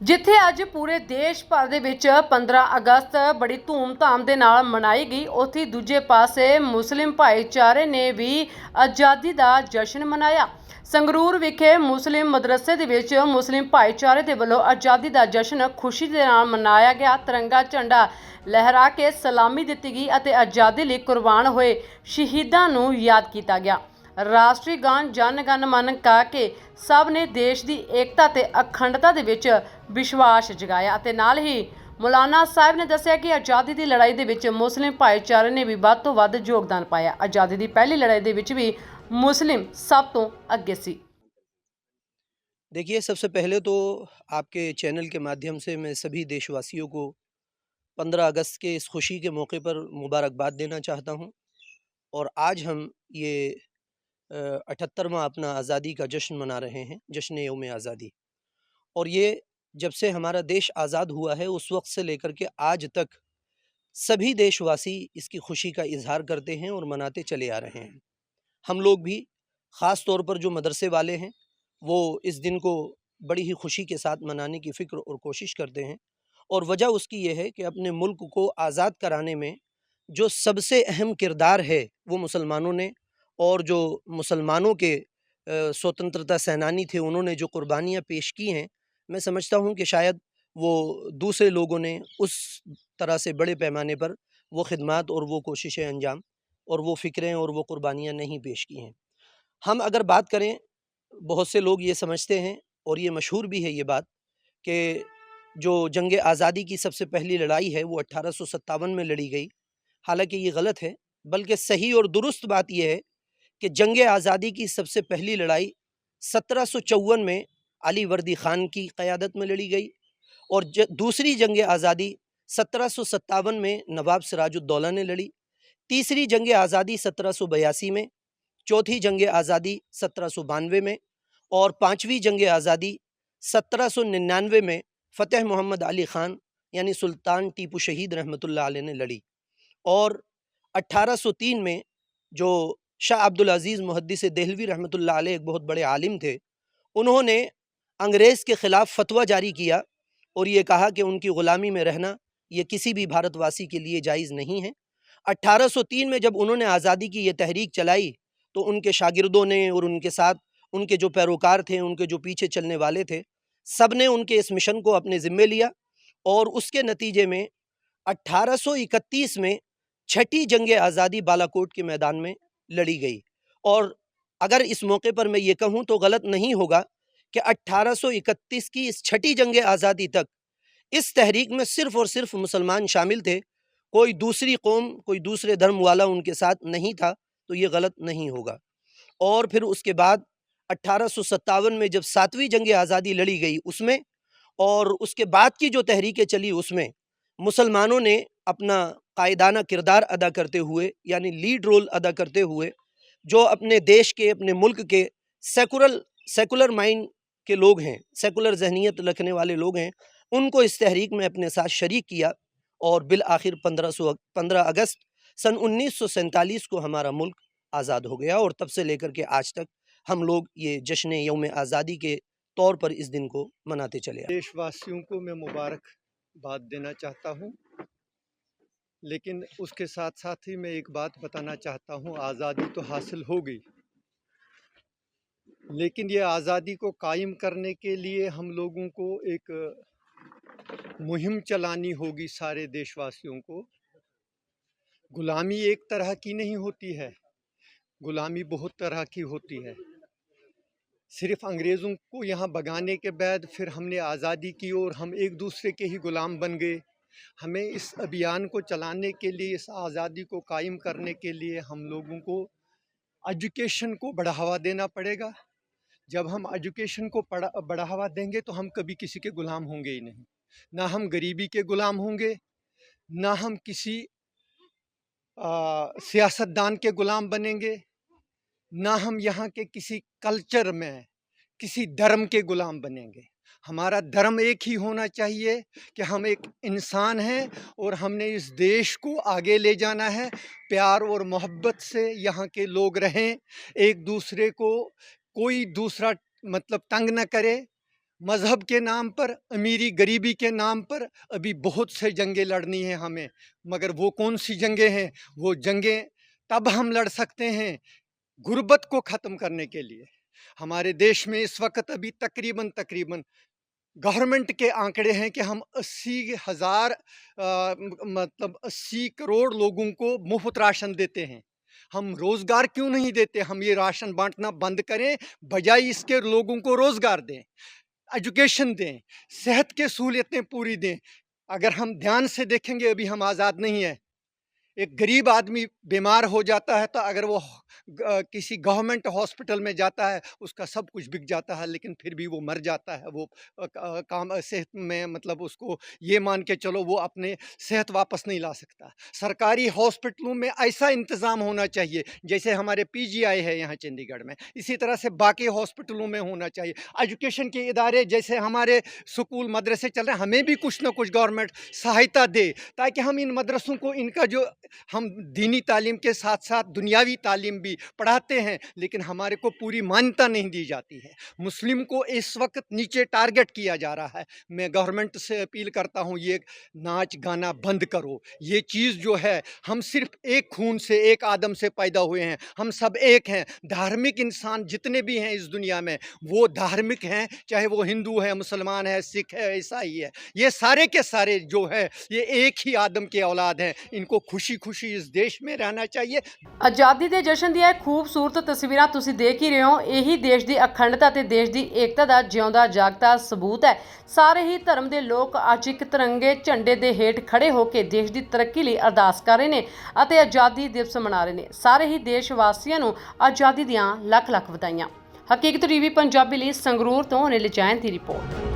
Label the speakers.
Speaker 1: ਜਿੱਥੇ ਅੱਜ ਪੂਰੇ ਦੇਸ਼ ਭਰ ਦੇ ਵਿੱਚ 15 ਅਗਸਤ ਬੜੀ ਧੂਮ-ਧਾਮ ਦੇ ਨਾਲ ਮਨਾਈ ਗਈ, ਉੱਥੇ ਦੂਜੇ ਪਾਸੇ ਮੁਸਲਿਮ ਭਾਈਚਾਰੇ ਨੇ ਵੀ ਆਜ਼ਾਦੀ ਦਾ ਜਸ਼ਨ ਮਨਾਇਆ। ਸੰਗਰੂਰ ਵਿਖੇ ਮੁਸਲਿਮ ਮਦਰਸੇ ਦੇ ਵਿੱਚ ਮੁਸਲਿਮ ਭਾਈਚਾਰੇ ਦੇ ਵੱਲੋਂ ਆਜ਼ਾਦੀ ਦਾ ਜਸ਼ਨ ਖੁਸ਼ੀ ਦੇ ਨਾਲ ਮਨਾਇਆ ਗਿਆ। ਤਿਰੰਗਾ ਝੰਡਾ ਲਹਿਰਾ ਕੇ ਸਲਾਮੀ ਦਿੱਤੀ ਗਈ ਅਤੇ ਆਜ਼ਾਦੀ ਲਈ ਕੁਰਬਾਨ ਹੋਏ ਸ਼ਹੀਦਾਂ ਨੂੰ ਯਾਦ ਕੀਤਾ ਗਿਆ। ਰਾਸ਼ਟਰੀ ਗਾਨ ਜਨ ਗਣ ਮਨ ਗਾ ਕੇ ਸਭ ਨੇ ਦੇਸ਼ ਦੀ ਏਕਤਾ ਤੇ ਅਖੰਡਤਾ ਦੇ ਵਿੱਚ ਵਿਸ਼ਵਾਸ ਜਗਾਇਆ ਅਤੇ ਨਾਲ ਹੀ ਮੌਲਾਨਾ ਸਾਹਿਬ ਨੇ ਦੱਸਿਆ ਕਿ ਆਜ਼ਾਦੀ ਦੀ ਲੜਾਈ ਦੇ ਵਿੱਚ ਮੁਸਲਿਮ ਭਾਈਚਾਰੇ ਨੇ ਵੀ ਵੱਧ ਤੋਂ ਵੱਧ ਯੋਗਦਾਨ ਪਾਇਆ। ਆਜ਼ਾਦੀ ਦੀ ਪਹਿਲੀ ਲੜਾਈ ਦੇ ਵਿੱਚ ਵੀ मुस्लिम सब तो आगे सी।
Speaker 2: देखिए, सबसे पहले तो आपके चैनल के माध्यम से मैं सभी देशवासियों को 15 अगस्त के इस खुशी के मौके पर मुबारकबाद देना चाहता हूं। और आज हम ये 78वां अपना आज़ादी का जश्न मना रहे हैं, जश्न यौम आज़ादी। और ये जब से हमारा देश आज़ाद हुआ है उस वक्त से लेकर के आज तक सभी देशवासी इसकी खुशी का इजहार करते हैं और मनाते चले आ रहे हैं। हम लोग भी ख़ास तौर पर जो मदरसे वाले हैं वो इस दिन को बड़ी ही खुशी के साथ मनाने की फ़िक्र और कोशिश करते हैं। और वजह उसकी ये है कि अपने मुल्क को आज़ाद कराने में जो सबसे अहम किरदार है वो मुसलमानों ने, और जो मुसलमानों के स्वतंत्रता सेनानी थे उन्होंने जो कुर्बानियाँ पेश की हैं, मैं समझता हूँ कि शायद वो दूसरे लोगों ने उस तरह से बड़े पैमाने पर वो खिदमात और वो कोशिशें अंजाम और वो फ़िक्रें और वो कुर्बानियाँ नहीं पेश की हैं। हम अगर बात करें, बहुत से लोग ये समझते हैं और ये मशहूर भी है ये बात कि जो जंग आज़ादी की सबसे पहली लड़ाई है वो 1857 में लड़ी गई। हालांकि ये गलत है, बल्कि सही और दुरुस्त बात यह है कि जंग आज़ादी की सबसे पहली लड़ाई 1754 में अली वर्दी ख़ान की क़यादत में लड़ी गई। और दूसरी जंग आज़ादी 1757 में नवाब सिराजुद्दौला ने लड़ी। तीसरी जंग आज़ादी 1782 में, चौथी जंग आज़ादी 1792 में, और पाँचवीं जंग आज़ादी 1799 में फ़तेह मोहम्मद अली ख़ान यानी सुल्तान टीपू शहीद रहमतुल्लाह अलैह ने लड़ी। और 1803 में जो शाह अब्दुल अज़ीज़ मुहद्दिस देहलवी रहमतुल्लाह अलैह एक बहुत बड़े आलिम थे, उन्होंने अंग्रेज़ के ख़िलाफ़ फतवा जारी किया और ये कहा कि उनकी ग़ुलामी में रहना ये किसी भी भारतवासी के लिए जायज़ नहीं है। 1803 में जब उन्होंने आज़ादी की ये तहरीक चलाई तो उनके शागिर्दों ने और उनके साथ उनके जो पैरोकार थे, उनके जो पीछे चलने वाले थे, सब ने उनके इस मिशन को अपने ज़िम्मे लिया। और उसके नतीजे में 1831 में छठी जंग आज़ादी बालाकोट के मैदान में लड़ी गई। और अगर इस मौके पर मैं ये कहूँ तो गलत नहीं होगा कि 1831 की इस छठी जंग आज़ादी तक इस तहरीक में सिर्फ़ और सिर्फ मुसलमान शामिल थे, कोई दूसरी कौम, कोई दूसरे धर्म वाला उनके साथ नहीं था, तो ये गलत नहीं होगा। और फिर उसके बाद 1857 में जब 7वीं जंग आज़ादी लड़ी गई उसमें, और उसके बाद की जो तहरीकें चली उसमें मुसलमानों ने अपना कायदाना किरदार अदा करते हुए, यानी लीड रोल अदा करते हुए, जो अपने देश के, अपने मुल्क के सेकुलर माइंड के लोग हैं, सेकुलर जहनीत रखने वाले लोग हैं, उनको इस तहरीक में अपने साथ शरीक किया। और बिल आखिर 15 अगस्त सन 1947 को हमारा मुल्क आज़ाद हो गया। और तब से लेकर के आज तक हम लोग ये जश्न यौम आज़ादी के तौर पर इस दिन को मनाते चले आए।
Speaker 3: देशवासियों को मैं मुबारकबाद देना चाहता हूँ, लेकिन उसके साथ साथ ही मैं एक बात बताना चाहता हूँ। आज़ादी तो हासिल हो गई, लेकिन ये आज़ादी को कायम करने के लिए हम लोगों को एक मुहिम चलानी होगी। सारे देशवासियों को गुलामी एक तरह की नहीं होती है, गुलामी बहुत तरह की होती है। सिर्फ अंग्रेज़ों को यहाँ भगाने के बाद फिर हमने आज़ादी की और हम एक दूसरे के ही गुलाम बन गए। हमें इस अभियान को चलाने के लिए, इस आज़ादी को कायम करने के लिए हम लोगों को एजुकेशन को बढ़ावा देना पड़ेगा। जब हम एजुकेशन को बढ़ावा देंगे तो हम कभी किसी के गुलाम होंगे ही नहीं। ना हम गरीबी के गुलाम होंगे, ना हम किसी सियासतदान के गुलाम बनेंगे, ना हम यहाँ के किसी कल्चर में, किसी धर्म के गुलाम बनेंगे। हमारा धर्म एक ही होना चाहिए कि हम एक इंसान हैं और हमने इस देश को आगे ले जाना है। प्यार और मोहब्बत से यहाँ के लोग रहें, एक दूसरे को कोई दूसरा मतलब तंग न करे, मज़हब के नाम पर, अमीरी गरीबी के नाम पर अभी बहुत से जंगें लड़नी हैं हमें, मगर वो कौन सी जंगें हैं? वो जंगें तब हम लड़ सकते हैं गुर्बत को ख़त्म करने के लिए। हमारे देश में इस वक्त अभी तकरीबन गवर्नमेंट के आंकड़े हैं कि हम 80,000 मतलब 80 करोड़ लोगों को मुफ्त राशन देते हैं। हम रोज़गार क्यों नहीं देते? हम ये राशन बांटना बंद करें, बजाय इसके लोगों को रोज़गार दें, एजुकेशन दें, सेहत के सहूलियतें पूरी दें। अगर हम ध्यान से देखेंगे, अभी हम आज़ाद नहीं हैं। एक गरीब आदमी बीमार हो जाता है तो अगर वो किसी गवर्नमेंट हॉस्पिटल में जाता है, उसका सब कुछ बिक जाता है, लेकिन फिर भी वो मर जाता है। वो काम सेहत में, मतलब उसको ये मान के चलो वो अपने सेहत वापस नहीं ला सकता। सरकारी हॉस्पिटलों में ऐसा इंतज़ाम होना चाहिए जैसे हमारे पीजीआई है यहाँ चंडीगढ़ में, इसी तरह से बाकी हॉस्पिटलों में होना चाहिए। एजुकेशन के इदारे जैसे हमारे स्कूल मदरसे चल रहे हैं, हमें भी कुछ ना कुछ गवर्नमेंट सहायता दे, ताकि हम इन मदरसों को, इनका जो हम दीनी तालीम के साथ साथ दुनियावी तालीम भी पढ़ाते हैं, लेकिन हमारे को पूरी मान्यता नहीं दी जाती है। मुस्लिम को इस वक्त नीचे टारगेट किया जा रहा है। मैं गवर्नमेंट से अपील करता हूँ, ये नाच गाना बंद करो। ये चीज़ जो है, हम सिर्फ एक खून से, एक आदम से पैदा हुए हैं, हम सब एक हैं। धार्मिक इंसान जितने भी हैं इस दुनिया में, वो धार्मिक हैं, चाहे वो हिंदू है, मुसलमान है, सिख है, ईसाई है। ये सारे के सारे जो है, ये एक ही आदम के औलाद हैं। इनको खुशी खुशी इस देश में रहना चाहिए।
Speaker 1: ਆਜ਼ਾਦੀ ਦੇ ਜਸ਼ਨ ਦੀਆਂ ਇਹ ਖੂਬਸੂਰਤ ਤਸਵੀਰਾਂ ਤੁਸੀਂ ਦੇਖ ਹੀ ਰਹੇ ਹੋ। ਇਹੀ ਦੇਸ਼ ਦੀ ਅਖੰਡਤਾ ਤੇ ਦੇਸ਼ ਦੀ ਏਕਤਾ ਦਾ ਜਿਉਂਦਾ ਜਾਗਦਾ ਸਬੂਤ ਹੈ। ਸਾਰੇ ਹੀ ਧਰਮ ਦੇ ਲੋਕ ਅੱਜ ਇੱਕ ਤਿਰੰਗੇ ਝੰਡੇ ਦੇ ਹੇਠ ਖੜੇ ਹੋ ਕੇ ਦੇਸ਼ ਦੀ ਤਰੱਕੀ ਲਈ ਅਰਦਾਸ ਕਰ ਰਹੇ ਨੇ ਅਤੇ ਆਜ਼ਾਦੀ ਦਿਵਸ ਮਨਾ ਰਹੇ ਨੇ। ਸਾਰੇ ਹੀ ਦੇਸ਼ ਵਾਸੀਆਂ ਨੂੰ ਆਜ਼ਾਦੀ ਦੀਆਂ ਲੱਖ ਲੱਖ ਵਧਾਈਆਂ। ਹਕੀਕਤ ਟੀਵੀ ਪੰਜਾਬੀ ਲਈ ਸੰਗਰੂਰ ਤੋਂ ਅਨਿਲ ਜੈਨ ਦੀ ਰਿਪੋਰਟ।